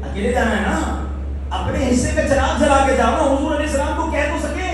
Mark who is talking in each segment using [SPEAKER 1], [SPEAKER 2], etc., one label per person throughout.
[SPEAKER 1] اکیلے جانا ہے نا، اپنے حصے کا چراغ جلا کے جاؤ نا. حضور علیہ السلام کو کہہ تو سکے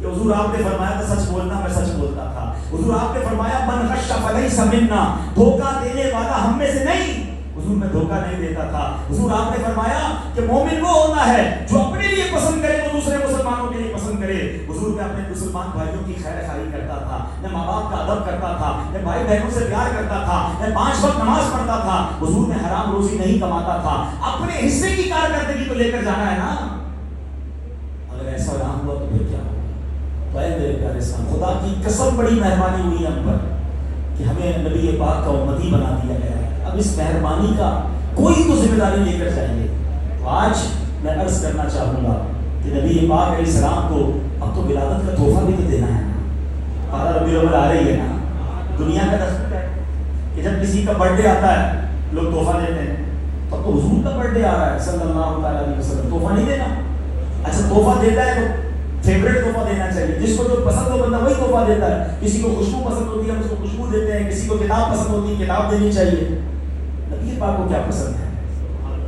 [SPEAKER 1] کہ حضور آپ نے فرمایا تھا سچ بولنا، میں سچ بولتا تھا. حضور آپ نے فرمایا من غش فلیس منا، دھوکہ دینے والا ہم میں سے نہیں. حضور میں دھوکہ نہیں دیتا تھا. حضور آپ نے فرمایا کہ مومن وہ ہوتا ہے جو اپنے لیے پسند کرے تو دوسرے مسلمانوں کے لیے پسند کرے. حضور میں اپنے مسلمان بھائیوں کی خیر خواہی کرتا تھا، میں ماں باپ کا ادب کرتا تھا، میں بھائی بہنوں سے پیار کرتا تھا، میں 5 وقت نماز پڑھتا تھا. حضور میں حرام روزی نہیں کماتا تھا. اپنے حصے کی کارکردگی تو لے کر جانا ہے نا. اگر ایسا نہ ہوا تو پھر کیا ہوگا؟ تو اے میرے پیارے اسلام، خدا کی قسم بڑی مہربانی ہوئی ہم پر کہ ہمیں نبی پاک کا امتی بنا دیا گیا ہے. اب اس مہربانی کا کوئی تو ذمہ داری لے کر جائیں گے. تو آج میں عرض کرنا چاہوں گا کہ نبی پاک علیہ السلام کو اب تو ولادت کا تحفہ بھی تو دینا ہے نا. 12 ربیع الاول آ رہی ہے نا. دنیا کا دستور ہے کہ جب کسی کا برتھ ڈے آتا ہے لوگ تحفہ دیتے ہیں. تب تو حضور کا برتھ ڈے آ رہا ہے صلی اللہ علیہ وسلم، تحفہ نہیں دینا. اچھا تحفہ دیتا ہے تو فیوریٹ تحفہ دینا چاہیے، جس کو جو پسند ہو بندہ وہی تحفہ دیتا ہے. کسی کو خوشبو پسند ہوتی ہے ہم اس کو خوشبو دیتے ہیں، کسی کو کتاب پسند ہوتی ہے کتاب دینی چاہیے. نبی پاک کو کیا پسند ہے؟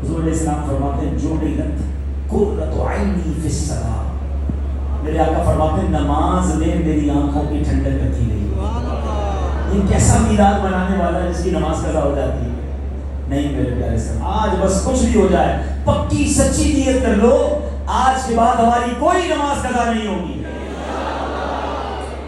[SPEAKER 1] حضور علیہ السلام فرماتے ہیں جعلت قرۃ عینی فی الصلاۃ. میرے آقا فرماتے ہیں نماز نے میری آنکھوں کی ٹھنڈک رکھی گئی. یہ کیسا میلاد منانے والا ہے جس کی نماز قضا ہو جاتی ہے؟ نہیں میرے پیارے صاحب، آج بس کچھ بھی ہو جائے پکی سچی نیت کر لو، آج کے بعد ہماری کوئی نماز قضا نہیں ہوگی.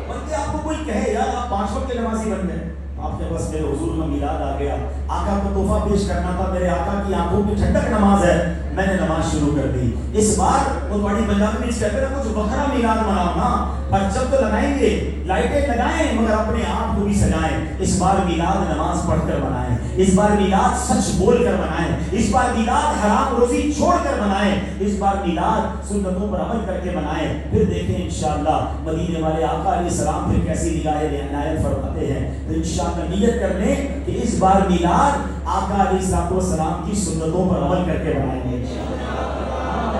[SPEAKER 1] بلکہ آپ کو کوئی کہے یار آپ 5 وقت کے نمازی بن گئے، آپ کے پاس میرے حضور کا میلاد آ گیا، آقا کو تحفہ پیش کرنا تھا، میرے آقا کی آنکھوں کی ٹھنڈک نماز ہے، میں نے نماز شروع کر دی. اس بار وہ بڑی پنجابی میں کہتے ہیں کچھ بکرا میلاد مناؤ نا، پرچم تو لگائیں گے، لائٹیں لگائیں، مگر اپنے آپ کو بھی سجائیں. اس بار میلاد نماز پڑھ کر منائیں، اس بار میلاد سچ بول کر منائیں، اس بار میلاد حرام روزی چھوڑ کر منائیں، اس بار میلاد سنتوں پر عمل کر کے منائیں. پھر دیکھیں انشاءاللہ مدینے والے آقا علیہ السلام پھر کیسی نگاہیں عنایت فرماتے ہیں. تو انشاءاللہ نیت کر لیں کہ اس بار میلاد آقا علیہ السلام کی سنتوں پر عمل کر کے منائیں گے.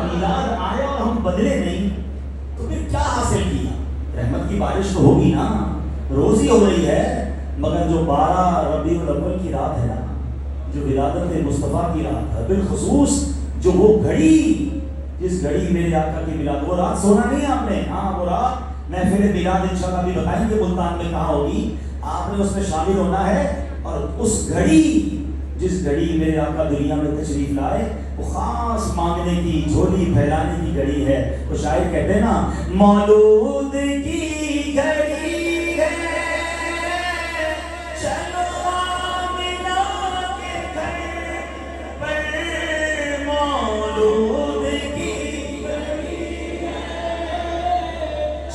[SPEAKER 1] میلاد آیا اور ہم بدلے نہیں تو پھر کیا حاصل کیا؟ رحمت کی بارش تو ہوگی نا، روزی ہو رہی ہے، مگر جو 12 ربیع الاول کی رات ہے نا، جو ولادت مصطفیٰ کی رات ہے، بالخصوص جو وہ گھڑی جس گھڑی میرے آقا کی میلاد، وہ رات سونا نہیں ہے آپ نے. ہاں وہ رات محفل میلاد انشاءاللہ بھی بتائیں گے ملتان میں کہاں ہوگی، آپ نے اس میں شامل ہونا ہے. اور اس گھڑی جس گھڑی میرے آقا دنیا میں تشریف لائے وہ خاص مانگنے کی جھولی پھیلانے کی گھڑی ہے. تو شاعر کہتے ہیں نا مولود کی گھڑی ہے چلو آمنہ کے گھر پر، مولود کی گھڑی ہے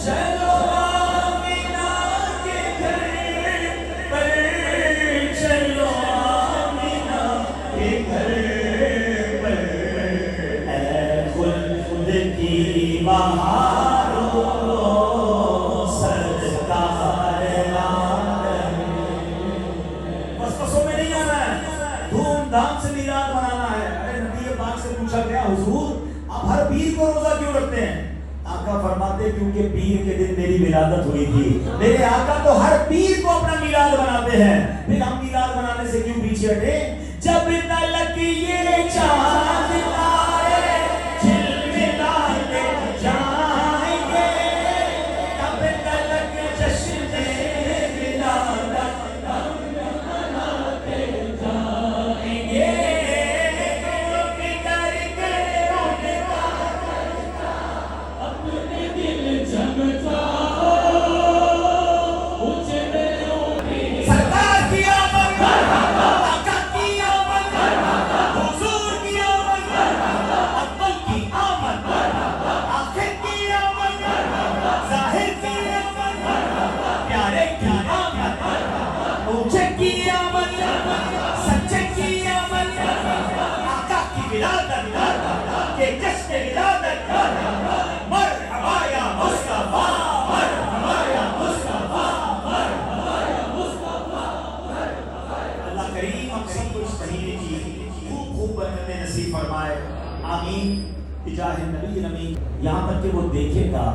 [SPEAKER 1] چلو آمنہ کے گھر پر، چلو آمنہ کے گھر پر، اے خلد کی بہاروں سرکار عالم. بس بسوں میں نہیں آنا ہے، دھوم دھام سے میلاد منانا ہے. ارے نبی پاک سے پوچھا گیا حضور آپ ہر پیر کو روزہ کیوں رکھتے ہیں؟ آقا فرماتے کیونکہ پیر کے دن میری ولادت ہوئی تھی. میرے آقا تو ہر پیر کو اپنا میلاد مناتے ہیں، پھر ہم میلاد منانے سے کیوں پیچھے ہٹے؟ جب تلک یہ چاند تارے جھلملاتے جائیں گے، تب تلک جشن ولادت ہم مناتے جائیں گے. فکر کے ان کا اپنے دل جمتا سرکار کی آمد، آقا کی آمد، حضور کی آمد، اکبر کی آمد، آخر کی آمد، ظاہر کی آمد، پیارے کی آمد، اونچے کی آمد، سچے کی آمد، آقا کی ولادت کے جشن ولادت. مرحبا یا مصطفیٰ، مرحبا یا مصطفیٰ، مرحبا یا مصطفیٰ. اللہ کریم ہم سب کو اس مہینے کی خوب خوب برکتیں نصیب فرمائے. آمین بجاہ نبی امین. یہاں تک کہ وہ دیکھے گا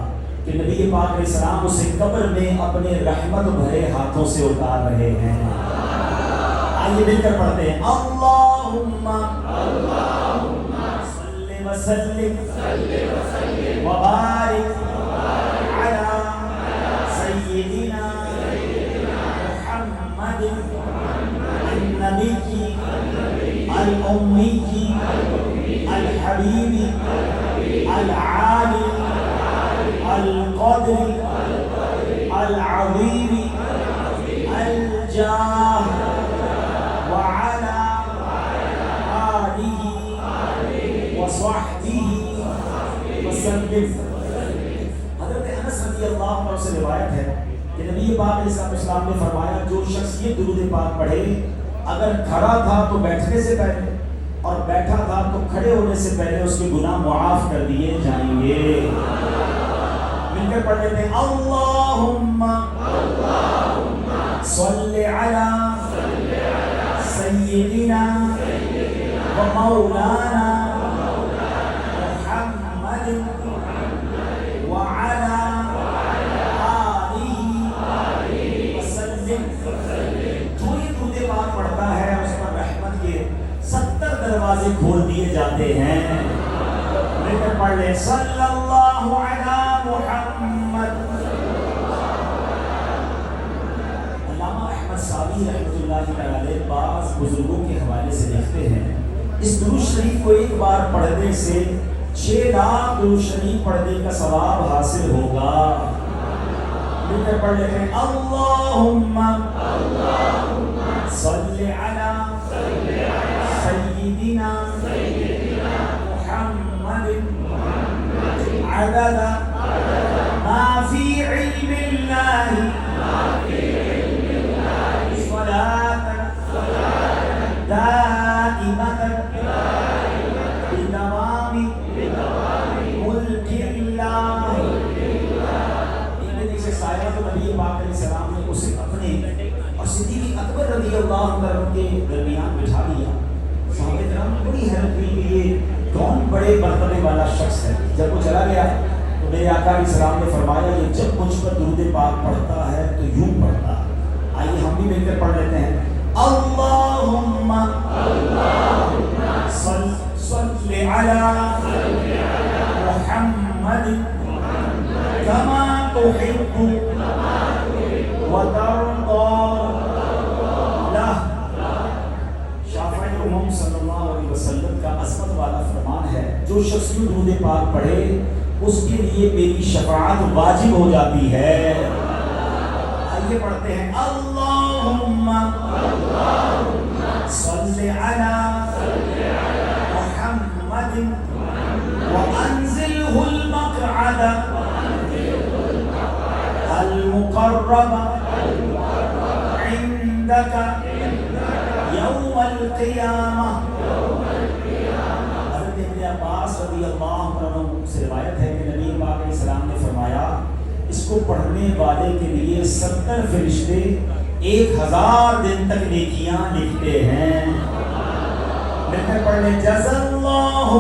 [SPEAKER 1] کہ نبی پاک علیہ السلام اسے قبر میں اپنے رحمت بھرے ہاتھوں سے اتار رہے ہیں. آئیے مل کر پڑھتے ہیں اللہم وسلم وبارك على سيدنا محمد النبي الأمي الحبيب العالي القدر العظيم الجاه وعلى آله وصحبه وسلم. حضرت انس رضی اللہ عنہ سے روایت ہے کہ نبی پاک علیہ السلام نے فرمایا جو شخص یہ درود پاک پڑھے اگر کھڑا تھا تو بیٹھنے سے پہلے اور بیٹھا تھا تو کھڑے ہونے سے پہلے اس کے گناہ معاف کر دیے جائیں گے. مل کر پڑھ لیتے ہیں اللہم صلی علی سیدنا و مولانا محمد وعلی آلہ وسلم. جو یہ درود پاک پڑھتا ہے اس پر رحمت کے 70 دروازے کھول دیے جاتے ہیں. مل کر پڑھ لیں صلی اللہ علی محمد. علامہ احمد صابی رحمۃ اللہ علیہ بعض بزرگوں کے حوالے سے لکھتے ہیں اس درود شریف کو ایک بار پڑھنے سے 6 لاکھ درود شریف پڑھنے کا ثواب حاصل ہوگا. مل کر پڑھ لیتے ہیں اللہم صلی علی سیدنا محمد عدد ما فی علم اللہ صلاة دائمة بدوام ملک اللہ. ایک سے سایہ تو نبی پاک علیہ السلام نے اسے اپنے اور صدیق اکبر رضی اللہ عنہ کے درمیان بٹھا دیا. صحابہ کرام بڑی حیرت ہوئی کہ یہ کون بڑے مرتبے والا شخص ہے. جب وہ چلا گیا تو میرے آقا علیہ السلام نے فرمایا یہ جب مجھ پر درود پاک پڑھتا ہے تو یوں پڑھتا. آئیے ہم بھی مل کر پڑھ لیتے ہیں اللہم صلی علی محمد کما تحب وترضى لہ. شافعی امام صلی اللہ علیہ وسلم کا عظمت والا فرمان ہے جو شخص درود پاک پڑھے اس کے لیے میری شفاعت واجب ہو جاتی ہے. آئیے پڑھتے ہیں اللہم صلی علی محمد وانزلہ المقعد المقرب عندک یوم القیامہ. حضرت ابن عباس رضی اللہ عنہ سے روایت ہے کہ نبی پاک علیہ السلام نے فرمایا اس کو پڑھنے والے کے لیے 70 فرشتے 1000 دن تک نیکیاں لکھتے ہیں. مل کر پڑھ لیں جزا اللہ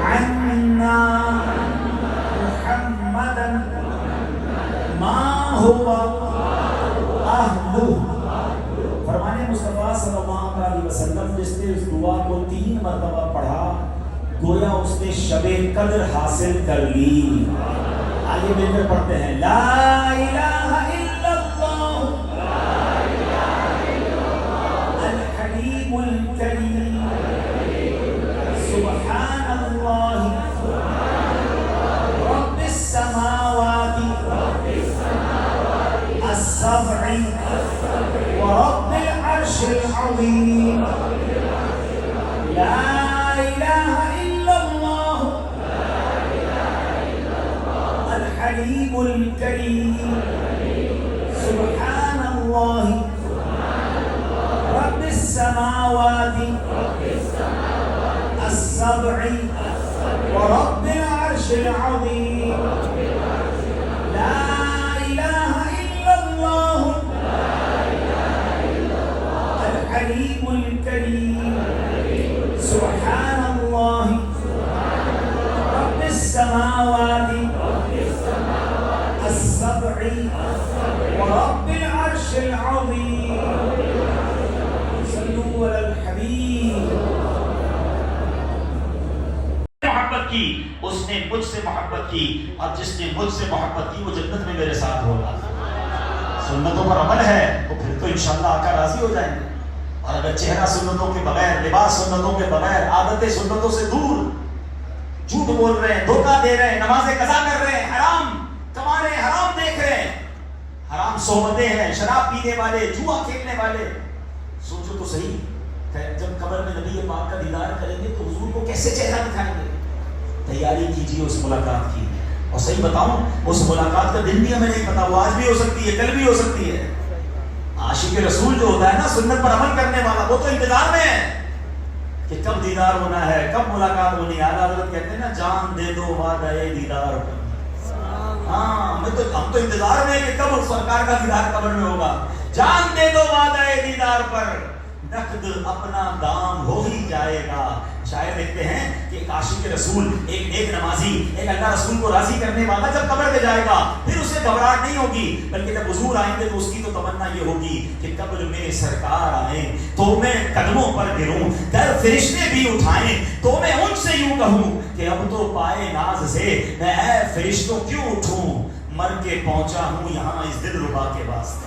[SPEAKER 1] عنا محمدا ما هو اہلہ. فرمان مصطفیٰ صلی اللہ علیہ وسلم جس نے اس دعا کو 3 مرتبہ پڑھا گویا اس نے شب قدر حاصل کر لی. آئیے مل کر پڑھتے ہیں لا الہ الا اللہ الحلیم الکریم سبحان اللہ رب السماوات السبع ورب العرش العظیم. لا الہ الا اللہ الحلیم الکریم سبحان اللہ رب السماوات السبع ورب العرش العظیم. لا الہ الا اللہ الحلیم الکریم سبحان اللہ رب السماوات السبع ورب العرش العظیم. صلوا علی الحبیب. محبت کی اس نے مجھ سے محبت کی، اور جس نے مجھ سے محبت کی وہ جنت میں میرے ساتھ ہوگا۔ سنتوں پر عمل ہے تو پھر تو انشاءاللہ آقا راضی ہو جائیں گے۔ اور اگر چہرہ سنتوں کے بغیر، لباس سنتوں کے بغیر، عادتیں سنتوں سے دور، جھوٹ بول رہے ہیں، دھوکہ دے رہے ہیں، نمازیں قضا کر رہے ہیں، حرام کما رہے ہیں، حرام دیکھ رہے ہیں، حرام صحبتیں ہیں، شراب پینے والے، جوا کھیلنے والے، سوچو تو صحیح جب قبر میں نبی پاک کا دیدار کریں گے تو حضور کو کیسے چہرہ دکھائیں گے؟ تیاری کیجیے اس ملاقات کی۔ اور صحیح بتاؤں اس ملاقات کا دن بھی ہمیں نہیں پتا، وہ آج بھی ہو سکتی ہے، کل بھی ہو سکتی ہے۔ عاشق رسول جو ہوتا ہے نا، سنت پر عمل کرنے والا، وہ تو انتظار میں ہے کہ کب دیدار ہونا ہے، کب ملاقات ہونی ہے۔ اعلیٰ حضرت کہتے ہیں نا، جان دے دو وعدہ دیدار پر۔ ہاں ہم تو انتظار میں ہے کہ کب سرکار کا دیدار قبر میں ہوگا۔ جان دے دو وعدہ دیدار پر، نقد اپنا دام ہو ہی جائے گا۔ شاعر لکھتے ہیں کہ ایک عاشق رسول، ایک نیک نمازی، ایک اللہ رسول کو راضی کرنے والا جب قبر میں جائے گا پھر اسے گھبراہٹ نہیں ہوگی، بلکہ جب حضور آئیں گے تو اس کی تو تمنا یہ ہوگی کہ قبر میں سرکار آئیں تو میں قدموں پر گروں، در فرشتے بھی اٹھائیں تو میں ان سے یوں کہوں کہ اب تو پائے ناز سے میں اے فرشتوں کیوں اٹھوں، مر کے پہنچا ہوں یہاں اس دل ربا کے واسطے۔